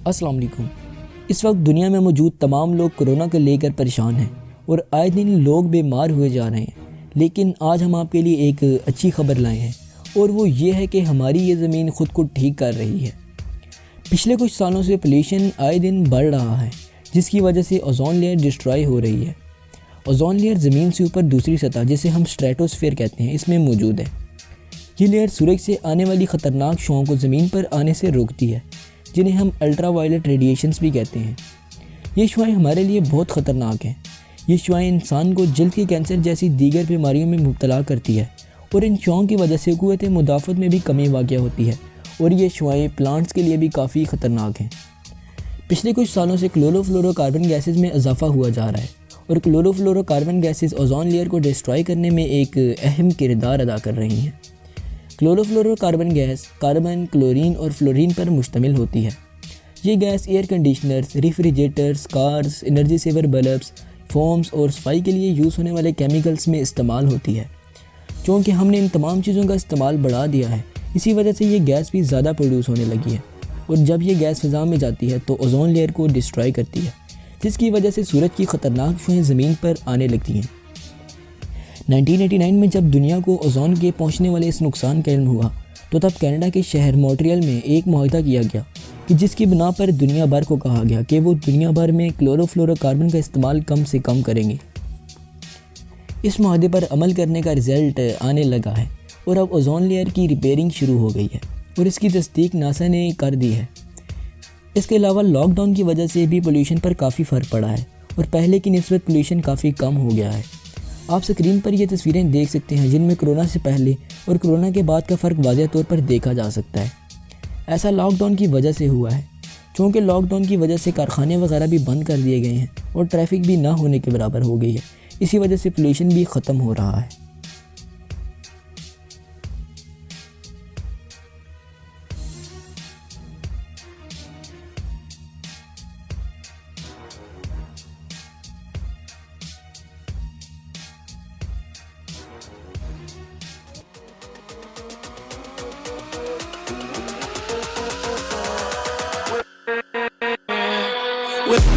अस्सलाम वालेकुम। इस वक्त दुनिया में मौजूद तमाम लोग कोरोना को लेकर परेशान हैं और आए दिन लोग बीमार हुए जा रहे हैं। लेकिन आज हम आपके लिए एक अच्छी खबर लाए हैं और वो ये है कि हमारी ये ज़मीन ख़ुद को ठीक कर रही है। पिछले कुछ सालों से पोल्यूशन आए दिन बढ़ रहा है, जिसकी वजह से ओज़ोन लेयर डिस्ट्रॉय हो रही है। ओज़ोन लेयर ज़मीन से ऊपर दूसरी सतह, जिसे हम स्ट्रेटोस्फीयर कहते हैं, इसमें मौजूद है। ये लेयर सूरज से आने वाली ख़तरनाक शुआओं को ज़मीन पर आने से रोकती है, जिन्हें हम अल्ट्रा वायलेट रेडिएशंस भी कहते हैं। ये शुआएँ हमारे लिए बहुत ख़तरनाक हैं। ये शुआएँ इंसान को जल्द के कैंसर जैसी दीगर बीमारियों में मुब्तला करती है और इन शुआओं की वजह से क़ुव्वत मुदाफ़त में भी कमी वाक़या होती है और ये शुआएँ प्लांट्स के लिए भी काफ़ी ख़तरनाक हैं। पिछले कुछ सालों से क्लोरोफ्लोरोकार्बन गैसेज़ में इजाफ़ा हुआ जा रहा है और क्लोरोफ्लोरोकार्बन गैसेज़ ओज़ोन लेयर को डिस्ट्रॉय करने में एक अहम किरदार अदा कर रही हैं। क्लोरोफ्लोरोकार्बन गैस कार्बन, क्लोरीन और फ्लोरीन पर मुश्तमिल होती है। ये गैस air conditioners, refrigerators, cars, energy saver bulbs, foams और सफाई के लिए यूज़ होने वाले केमिकल्स में इस्तेमाल होती है। चूँकि हमने इन तमाम चीज़ों का इस्तेमाल बढ़ा दिया है, इसी वजह से ये गैस भी ज़्यादा प्रोड्यूस होने लगी है और जब ये गैस फ़िज़ा में जाती है तो ओज़ोन लेयर को डिस्ट्रॉय करती है, जिसकी वजह से सूरज की ख़तरनाक शुआएँ ज़मीन पर आने लगती हैं। 1989 में जब दुनिया को ओज़ोन के पहुंचने वाले इस नुकसान का इल्म हुआ, तो तब कनाडा के शहर मॉन्ट्रियल में एक मुआहदा किया गया कि जिसकी बिना पर दुनिया भर को कहा गया कि वो दुनिया भर में क्लोरोफ्लोरोकार्बन का इस्तेमाल कम से कम करेंगे। इस मुआहदे पर अमल करने का रिज़ल्ट आने लगा है और अब ओज़ोन लेयर की रिपेयरिंग शुरू हो गई है और इसकी तस्दीक नासा ने कर दी है। इसके अलावा लॉकडाउन की वजह से भी पोल्यूशन पर काफ़ी फ़र्क पड़ा है और पहले की निस्बत पोल्यूशन काफ़ी कम हो गया है। आप स्क्रीन पर ये तस्वीरें देख सकते हैं, जिनमें कोरोना से पहले और कोरोना के बाद का फ़र्क वाज़ेह तौर पर देखा जा सकता है। ऐसा लॉकडाउन की वजह से हुआ है, चूँकि लॉकडाउन की वजह से कारखाने वगैरह भी बंद कर दिए गए हैं और ट्रैफिक भी ना होने के बराबर हो गई है। इसी वजह से पोल्यूशन भी ख़त्म हो रहा है। With